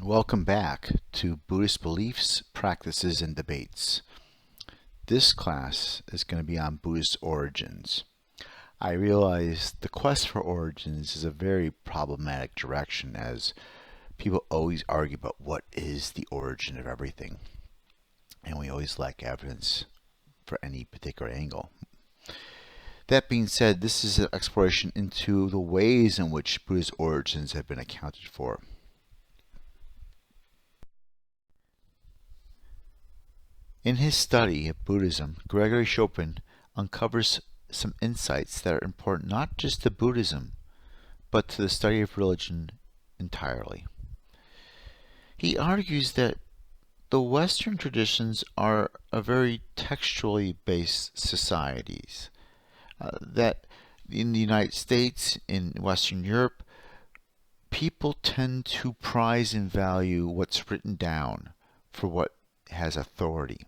Welcome back to Buddhist Beliefs, Practices, and Debates. This class is going to be on Buddhist origins. I realize the quest for origins is a very problematic direction, as people always argue about what is the origin of everything, and we always lack evidence for any particular angle. That being said, this is an exploration into the ways in which Buddhist origins have been accounted for. In his study of Buddhism, Gregory Chopin uncovers some insights that are important not just to Buddhism, but to the study of religion entirely. He argues that the Western traditions are a very textually based societies, that in the United States, in Western Europe, people tend to prize and value what's written down for what has authority.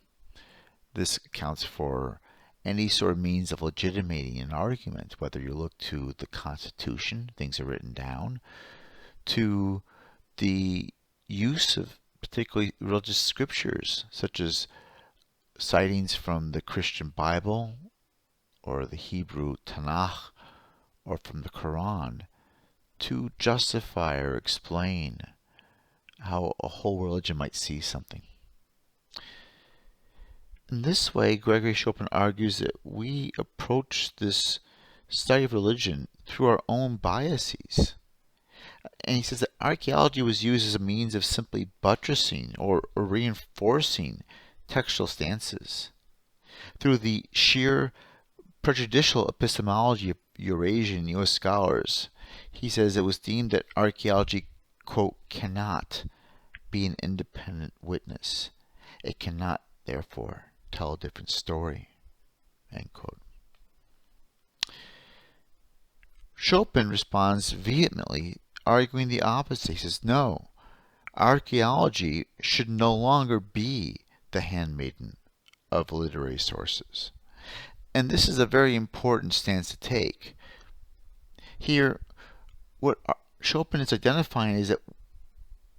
This accounts for any sort of means of legitimating an argument, whether you look to the Constitution, things are written down, to the use of particularly religious scriptures, such as sightings from the Christian Bible or the Hebrew Tanakh or from the Quran, to justify or explain how a whole religion might see something. In this way, Gregory Chopin argues that we approach this study of religion through our own biases. And he says that archaeology was used as a means of simply buttressing or reinforcing textual stances. Through the sheer prejudicial epistemology of Eurasian and U.S. scholars, he says it was deemed that archaeology, quote, cannot be an independent witness. It cannot, therefore, tell a different story, end quote. Chopin responds vehemently, arguing the opposite. He says, no, archaeology should no longer be the handmaiden of literary sources. And this is a very important stance to take. Here, what Chopin is identifying is that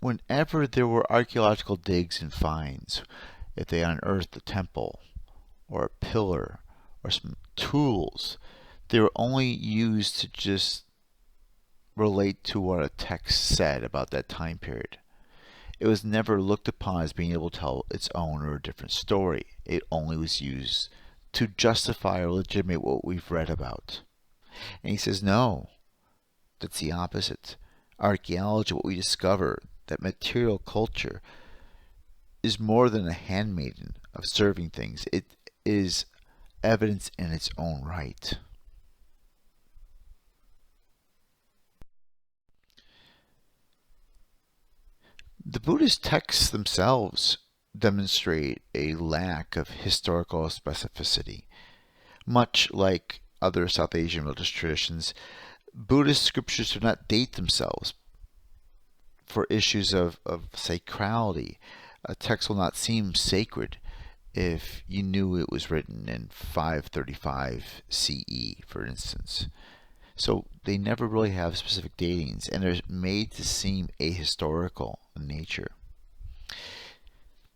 whenever there were archaeological digs and finds, if they unearthed a temple or a pillar or some tools, they were only used to just relate to what a text said about that time period. It was never looked upon as being able to tell its own or a different story. It only was used to justify or legitimate what we've read about. And he says, no, that's the opposite. Archaeology, what we discover, that material culture, is more than a handmaiden of serving things. It is evidence in its own right. The Buddhist texts themselves demonstrate a lack of historical specificity. Much like other South Asian religious traditions, Buddhist scriptures do not date themselves for issues of sacrality. A text will not seem sacred if you knew it was written in 535 CE, for instance. So they never really have specific datings, and they're made to seem ahistorical in nature.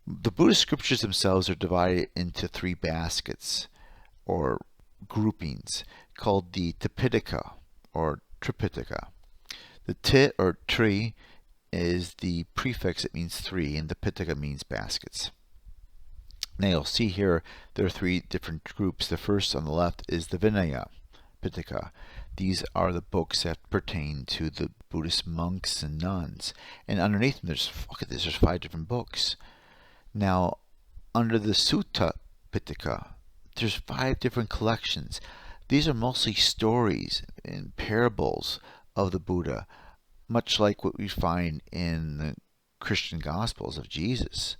The Buddhist scriptures themselves are divided into three baskets, or groupings, called the Tipitaka, or Tripitaka. The Ti, or tree, is the prefix. It means three, and the Pitaka means baskets. Now you'll see here there are three different groups. The first on the left is the Vinaya Pitaka. These are the books that pertain to the Buddhist monks and nuns. And underneath them, there's 5 different books. Now, under the Sutta Pitaka, there's 5 different collections. These are mostly stories and parables of the Buddha, much like what we find in the Christian Gospels of Jesus.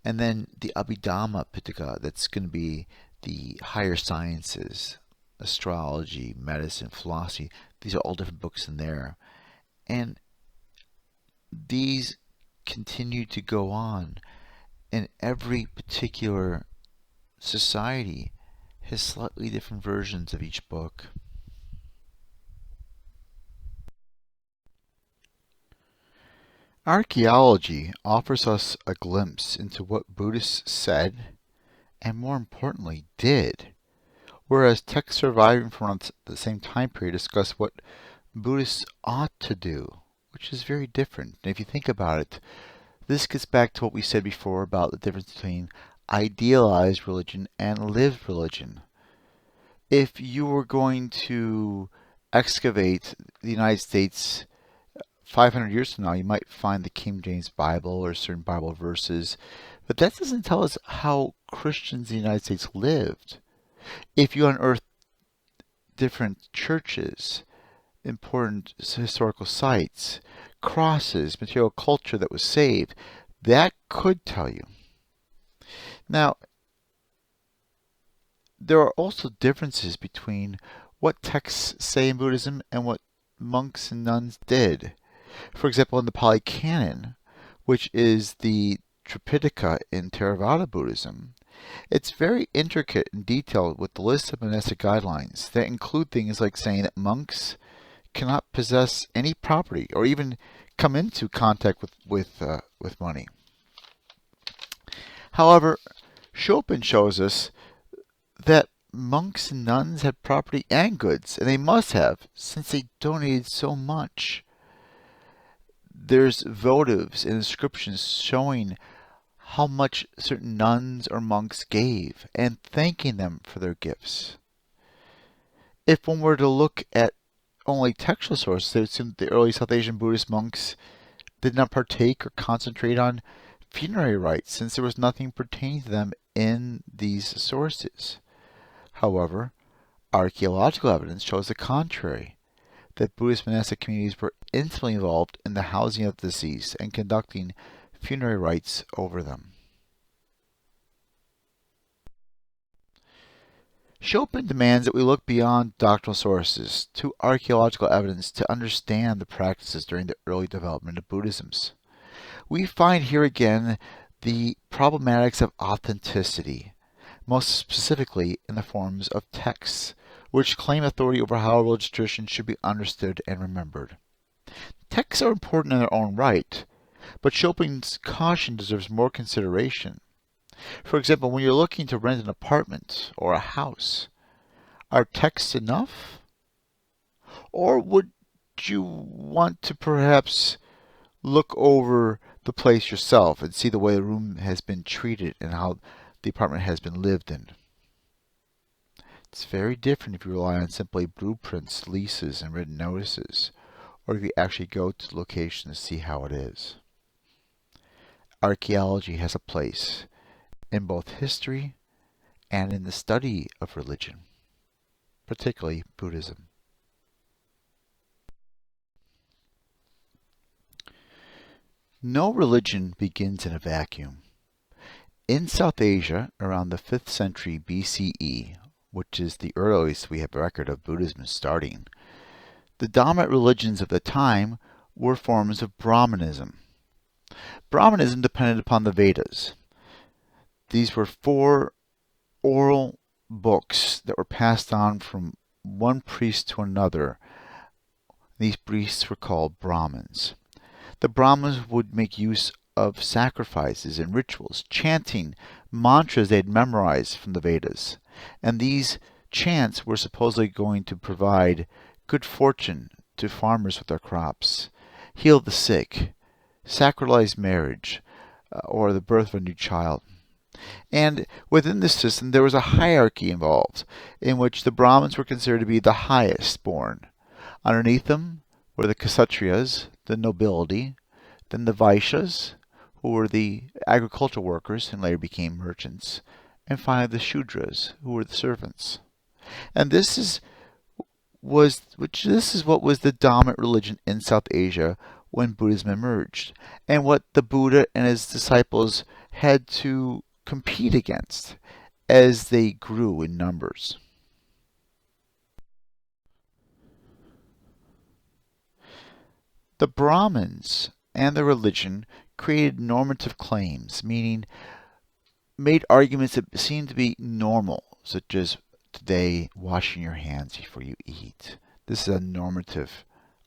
And then the Abhidhamma Pitaka, that's going to be the higher sciences, astrology, medicine, philosophy. These are all different books in there. And these continue to go on. And every particular society has slightly different versions of each book. Archaeology offers us a glimpse into what Buddhists said and, more importantly, did, whereas texts surviving from around the same time period discuss what Buddhists ought to do, which is very different. And if you think about it, this gets back to what we said before about the difference between idealized religion and lived religion. If you were going to excavate the United States 500 years from now, you might find the King James Bible or certain Bible verses, but that doesn't tell us how Christians in the United States lived. If you unearth different churches, important historical sites, crosses, material culture that was saved, that could tell you. Now, there are also differences between what texts say in Buddhism and what monks and nuns did. For example, in the Pali Canon, which is the Tripitaka in Theravada Buddhism, it's very intricate and detailed with the list of monastic guidelines that include things like saying that monks cannot possess any property or even come into contact with money. However, Chopin shows us that monks and nuns had property and goods, and they must have, since they donated so much. There's votives and inscriptions showing how much certain nuns or monks gave and thanking them for their gifts. If one were to look at only textual sources, they would assume that the early South Asian Buddhist monks did not partake or concentrate on funerary rites, since there was nothing pertaining to them in these sources. However, archaeological evidence shows the contrary, that Buddhist monastic communities were intimately involved in the housing of the deceased and conducting funerary rites over them. Chopin demands that we look beyond doctrinal sources to archaeological evidence to understand the practices during the early development of Buddhism. We find here again the problematics of authenticity, most specifically in the forms of texts, which claim authority over how a religious tradition should be understood and remembered. Texts are important in their own right, but Chopin's caution deserves more consideration. For example, when you're looking to rent an apartment or a house, are texts enough? Or would you want to perhaps look over the place yourself and see the way the room has been treated and how the apartment has been lived in? It's very different if you rely on simply blueprints, leases, and written notices, or if you actually go to the location to see how it is. Archaeology has a place in both history and in the study of religion, particularly Buddhism. No religion begins in a vacuum. In South Asia, around the 5th century BCE, which is the earliest we have a record of Buddhism starting, the dominant religions of the time were forms of Brahmanism. Brahmanism depended upon the Vedas. These were 4 oral books that were passed on from one priest to another. These priests were called Brahmins. The Brahmins would make use of sacrifices and rituals, chanting mantras they had memorized from the Vedas. And these chants were supposedly going to provide good fortune to farmers with their crops, heal the sick, sacralize marriage, or the birth of a new child. And within this system, there was a hierarchy involved, in which the Brahmins were considered to be the highest born. Underneath them were the Kshatriyas, the nobility, then the Vaishyas, who were the agricultural workers and later became merchants, and finally the Shudras, who were the servants. And this is what was the dominant religion in South Asia when Buddhism emerged, and what the Buddha and his disciples had to compete against as they grew in numbers. The Brahmins and their religion created normative claims, meaning made arguments that seemed to be normal, such as today washing your hands before you eat. This is a normative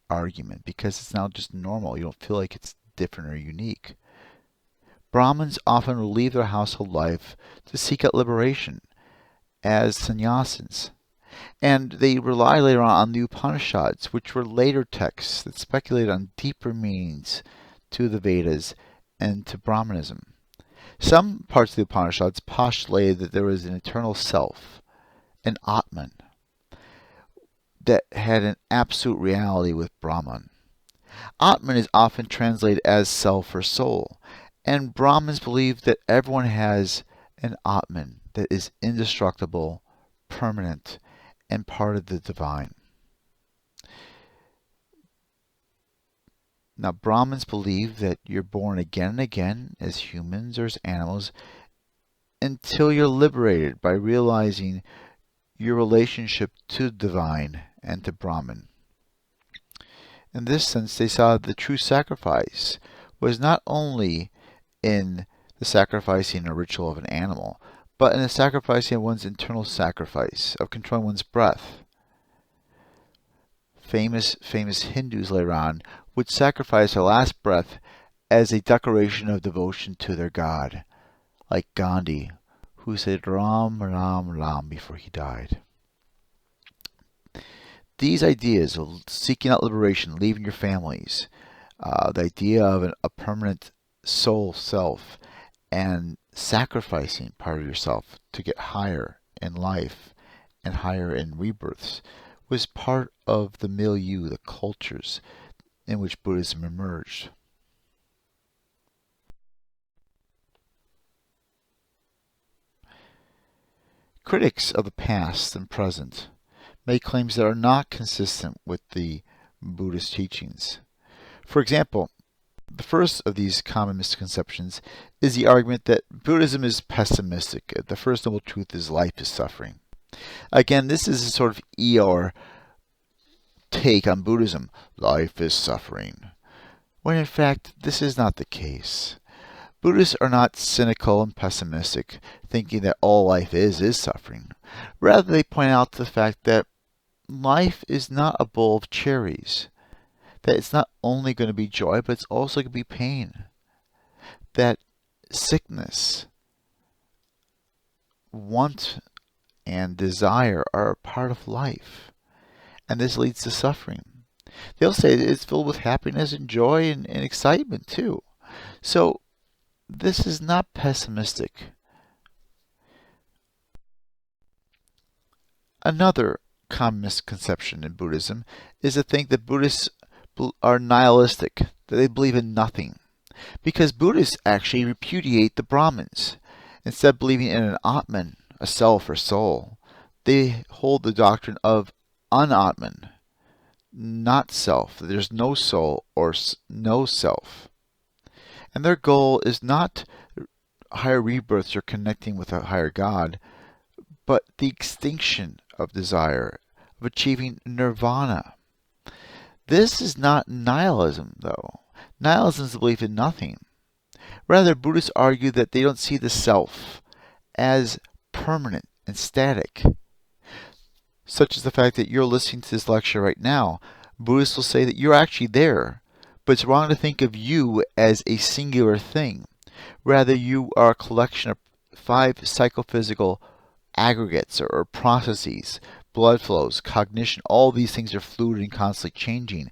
argument because it's now just normal. You don't feel like it's different or unique. Brahmins often leave their household life to seek out liberation as sannyasins. And they rely later on the Upanishads, which were later texts that speculated on deeper meanings to the Vedas and to Brahmanism. Some parts of the Upanishads postulated that there was an eternal self, an Atman, that had an absolute reality with Brahman. Atman is often translated as self or soul, and Brahmins believe that everyone has an Atman that is indestructible, permanent, and part of the divine. Now, Brahmins believe that you're born again and again as humans or as animals until you're liberated by realizing your relationship to the divine and to Brahman. In this sense, they saw the true sacrifice was not only in the sacrificing a ritual of an animal, but in the sacrificing of one's internal sacrifice, of controlling one's breath. Famous Hindus later on would sacrifice their last breath as a declaration of devotion to their God, like Gandhi, who said Ram, Ram, Ram before he died. These ideas of seeking out liberation, leaving your families, the idea of a permanent soul self, and sacrificing part of yourself to get higher in life and higher in rebirths was part of the milieu, the cultures in which Buddhism emerged. Critics of the past and present make claims that are not consistent with the Buddhist teachings. For example, the first of these common misconceptions is the argument that Buddhism is pessimistic. The first noble truth is life is suffering. Again, this is a sort of Eeyore take on Buddhism. Life is suffering. When in fact, this is not the case. Buddhists are not cynical and pessimistic, thinking that all life is suffering. Rather, they point out the fact that life is not a bowl of cherries. That it's not only going to be joy, but it's also going to be pain. That sickness, want, and desire are a part of life. And this leads to suffering. They'll say it's filled with happiness and joy and excitement too. So this is not pessimistic. Another common misconception in Buddhism is to think that Buddhists are nihilistic, that they believe in nothing. Because Buddhists actually repudiate the Brahmins. Instead of believing in an Atman, a self or soul, they hold the doctrine of an-Atman, not self. There's no soul or no self. And their goal is not higher rebirths or connecting with a higher God, but the extinction of desire, of achieving nirvana. This is not nihilism, though. Nihilism is the belief in nothing. Rather, Buddhists argue that they don't see the self as permanent and static, such as the fact that you're listening to this lecture right now. Buddhists will say that you're actually there, but it's wrong to think of you as a singular thing. Rather, you are a collection of 5 psychophysical aggregates or processes, blood flows, cognition. All these things are fluid and constantly changing.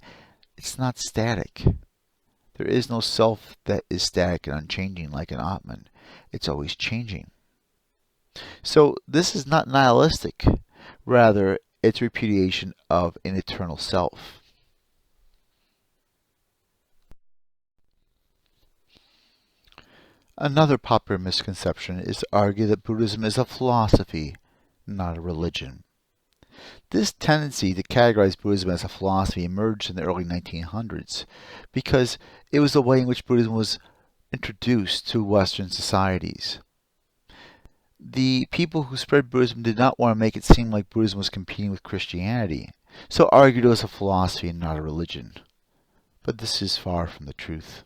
It's not static. There is no self that is static and unchanging like an Atman. It's always changing. So this is not nihilistic. Rather, it's repudiation of an eternal self. Another popular misconception is to argue that Buddhism is a philosophy, not a religion. This tendency to categorize Buddhism as a philosophy emerged in the early 1900s because it was the way in which Buddhism was introduced to Western societies. The people who spread Buddhism did not want to make it seem like Buddhism was competing with Christianity, so argued it was a philosophy and not a religion. But this is far from the truth.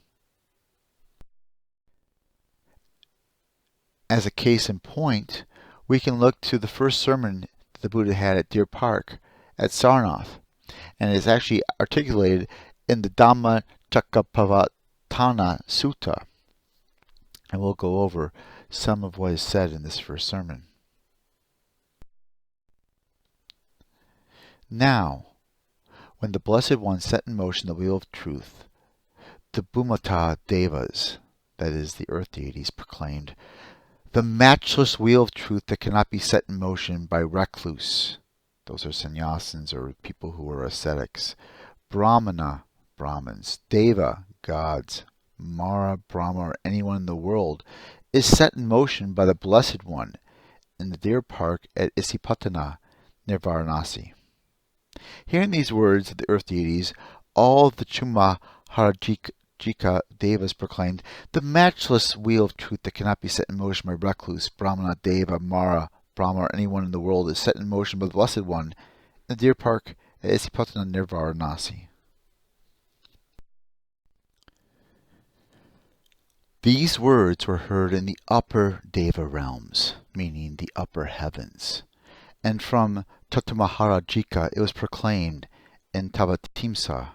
As a case in point, we can look to the first sermon that the Buddha had at Deer Park at Sarnath, and it is actually articulated in the Dhammacakkappavattana Satipatthana Sutta, and we'll go over some of what is said in this first sermon. Now, when the Blessed One set in motion the wheel of truth, the Bhumata Devas, that is, the earth deities, proclaimed, "The matchless wheel of truth that cannot be set in motion by recluse," those are sannyasins or people who are ascetics, Brahmana, Brahmins, Deva, gods, Mara, Brahma, or anyone in the world, is set in motion by the Blessed One in the deer park at Isipatana, near Varanasi. Hearing these words of the earth deities, all the Chumaharajika Devas proclaimed, "The matchless wheel of truth that cannot be set in motion by recluse, Brahmana, Deva, Mara, Brahma, or anyone in the world is set in motion by the Blessed One in the deer park at Isipatana near Varanasi." These words were heard in the upper Deva realms, meaning the upper heavens, and from Tatamaharajika it was proclaimed in Tavatimsa,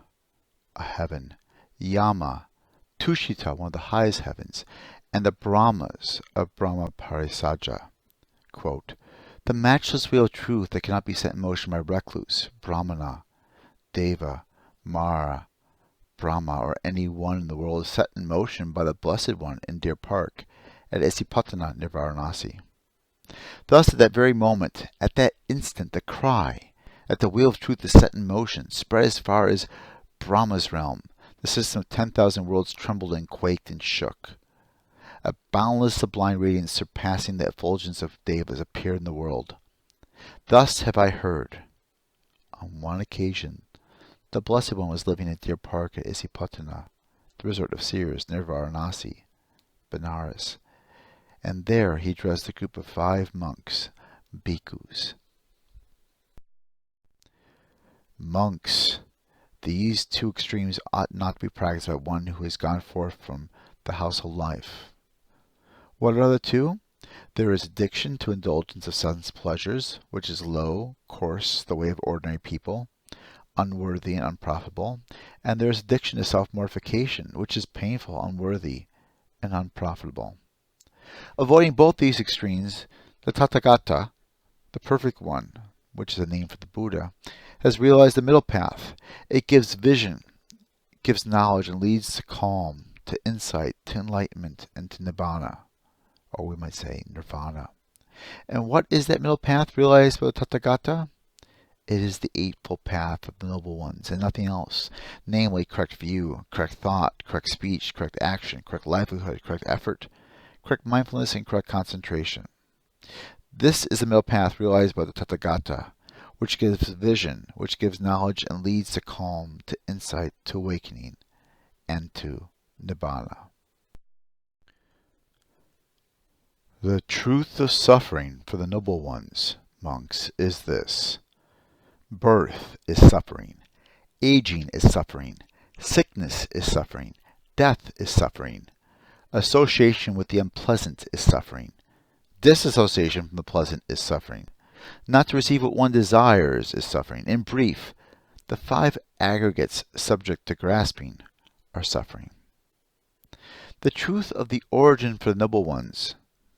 a heaven, Yama, Tushita, one of the highest heavens, and the Brahmas of Brahma Parisaja. Quote, "The matchless wheel of truth that cannot be set in motion by recluse, Brahmana, Deva, Mara, Brahma, or any one in the world is set in motion by the Blessed One in Deer Park at Isipatana near Varanasi." Thus, at that very moment, at that instant, the cry that the wheel of truth is set in motion spread as far as Brahma's realm. The system of 10,000 worlds trembled and quaked and shook. A boundless sublime radiance surpassing the effulgence of Devas appeared in the world. Thus have I heard. On one occasion, the Blessed One was living in Deer Park at Isipatana, the resort of seers near Varanasi, Benares, and there he addressed a group of 5 monks, bhikkhus. Monks, these two extremes ought not to be practiced by one who has gone forth from the household life. What are the two? There is addiction to indulgence of sense pleasures, which is low, coarse, the way of ordinary people, unworthy and unprofitable, and there is addiction to self-mortification, which is painful, unworthy, and unprofitable. Avoiding both these extremes, the Tathagata, the Perfect One, which is a name for the Buddha, has realized the middle path. It gives vision, gives knowledge, and leads to calm, to insight, to enlightenment, and to nibbana, or we might say nirvana. And what is that middle path realized by the Tathagata? It is the Eightfold Path of the Noble Ones, and nothing else, namely correct view, correct thought, correct speech, correct action, correct livelihood, correct effort, correct mindfulness, and correct concentration. This is the middle path realized by the Tathagata, which gives vision, which gives knowledge, and leads to calm, to insight, to awakening, and to nibbana. The truth of suffering for the noble ones, monks, is this. Birth is suffering, aging is suffering, sickness is suffering, death is suffering, association with the unpleasant is suffering, disassociation from the pleasant is suffering, not to receive what one desires is suffering. In brief, the 5 aggregates subject to grasping are suffering. The truth of the origin for the noble ones,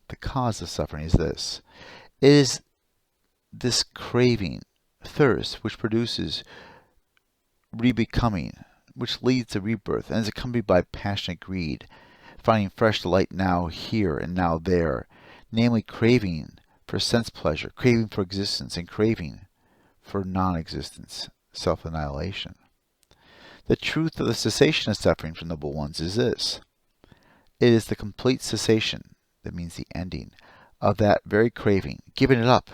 the cause of suffering, is this. It is this craving, thirst, which produces rebecoming, which leads to rebirth, and is accompanied by passionate greed, finding fresh delight now here and now there, namely craving for sense pleasure, craving for existence, and craving for non-existence, self-annihilation. The truth of the cessation of suffering for noble ones is this. It is the complete cessation, that means the ending, of that very craving, giving it up,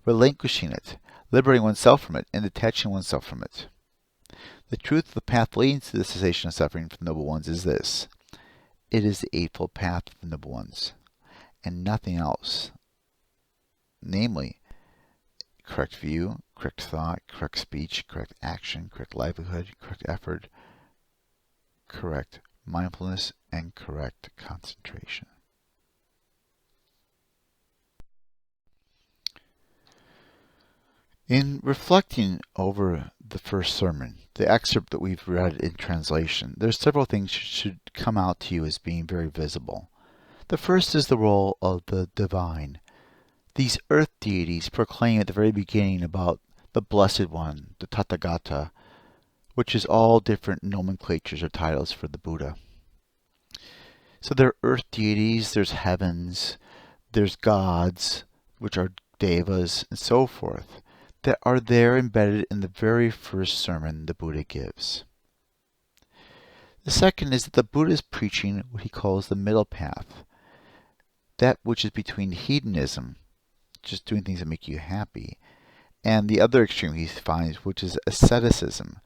relinquishing it, liberating oneself from it, and detaching oneself from it. The truth of the path leading to the cessation of suffering for the noble ones is this. It is the Eightfold Path of the noble ones, and nothing else. Namely, correct view, correct thought, correct speech, correct action, correct livelihood, correct effort, correct mindfulness, and correct concentration. In reflecting over the first sermon, the excerpt that we've read in translation, there's several things should come out to you as being very visible. The first is the role of the divine. These earth deities proclaim at the very beginning about the Blessed One, the Tathagata, which is all different nomenclatures or titles for the Buddha. So there are earth deities, there's heavens, there's gods, which are devas, and so forth, that are there embedded in the very first sermon the Buddha gives. The second is that the Buddha is preaching what he calls the middle path, that which is between hedonism, just doing things that make you happy, and the other extreme he finds, which is asceticism,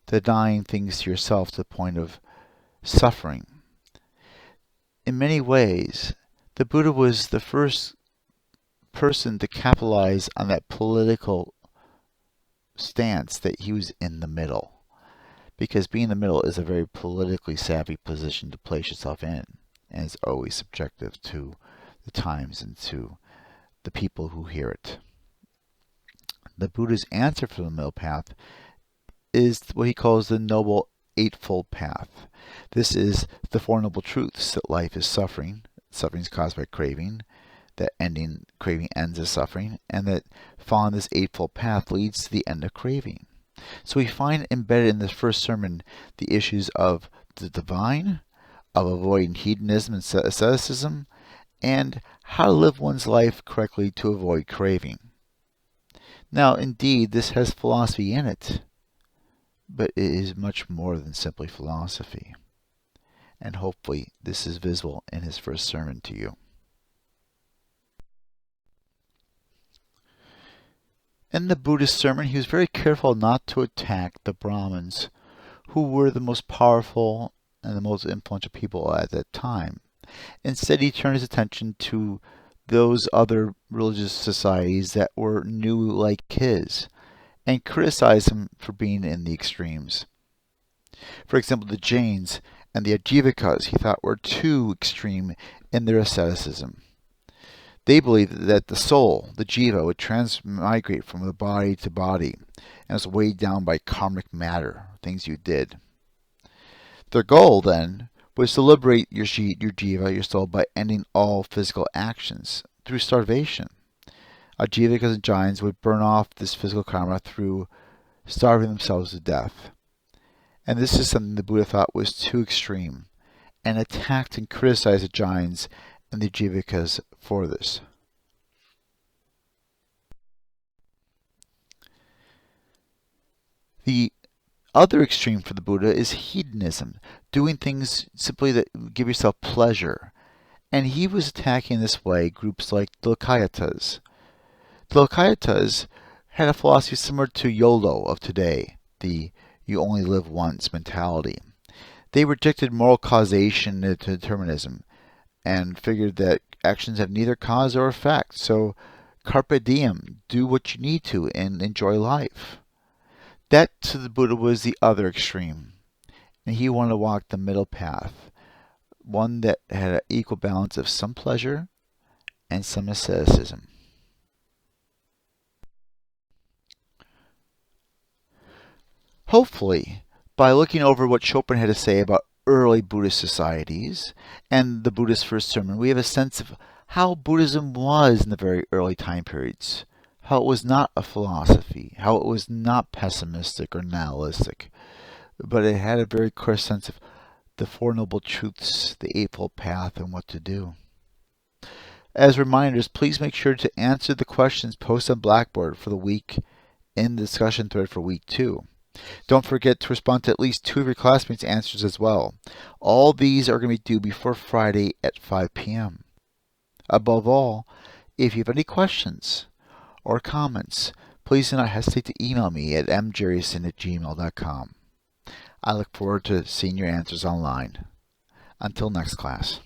denying things to yourself to the point of suffering. In many ways, the Buddha was the first person to capitalize on that political stance that he was in the middle. Because being in the middle is a very politically savvy position to place yourself in, and it's always subjective to the times and to the people who hear it. The Buddha's answer for the middle path is what he calls the Noble Eightfold Path. This is the Four Noble Truths, that life is suffering, suffering is caused by craving, that craving ends as suffering, and that following this Eightfold Path leads to the end of craving. So we find embedded in this first sermon the issues of the divine, of avoiding hedonism and asceticism, and how to live one's life correctly to avoid craving. Now, indeed, this has philosophy in it, but it is much more than simply philosophy. And hopefully this is visible in his first sermon to you. In the Buddhist sermon, he was very careful not to attack the Brahmins, who were the most powerful and the most influential people at that time. Instead, he turned his attention to those other religious societies that were new like his, and criticized them for being in the extremes. For example, the Jains and the Ajivikas he thought were too extreme in their asceticism. They believed that the soul, the jiva, would transmigrate from the body to body and was weighed down by karmic matter, things you did. Their goal, then, was to liberate your jiva, your soul, by ending all physical actions through starvation. Ajivikas and Jains would burn off this physical karma through starving themselves to death. And this is something the Buddha thought was too extreme, and attacked and criticized the Jains and the Ajivikas for this. The other extreme for the Buddha is hedonism, doing things simply that give yourself pleasure. And he was attacking this way groups like the Lokayatas. The Lokayatas had a philosophy similar to YOLO of today, the you only live once mentality. They rejected moral causation and determinism, and figured that actions have neither cause or effect. So carpe diem, do what you need to and enjoy life. That to the Buddha was the other extreme, and he wanted to walk the middle path, one that had an equal balance of some pleasure and some asceticism. Hopefully, by looking over what Chopin had to say about early Buddhist societies and the Buddhist first sermon, we have a sense of how Buddhism was in the very early time periods, how it was not a philosophy, how it was not pessimistic or nihilistic, but it had a very clear sense of the Four Noble Truths, the Eightfold Path, and what to do. As reminders, please make sure to answer the questions posted on Blackboard for the week in the discussion thread for week 2. Don't forget to respond to at least 2 of your classmates' answers as well. All these are going to be due before Friday at 5 p.m. Above all, if you have any questions or comments, please do not hesitate to email me at mjerrison@gmail.com. I look forward to seeing your answers online. Until next class.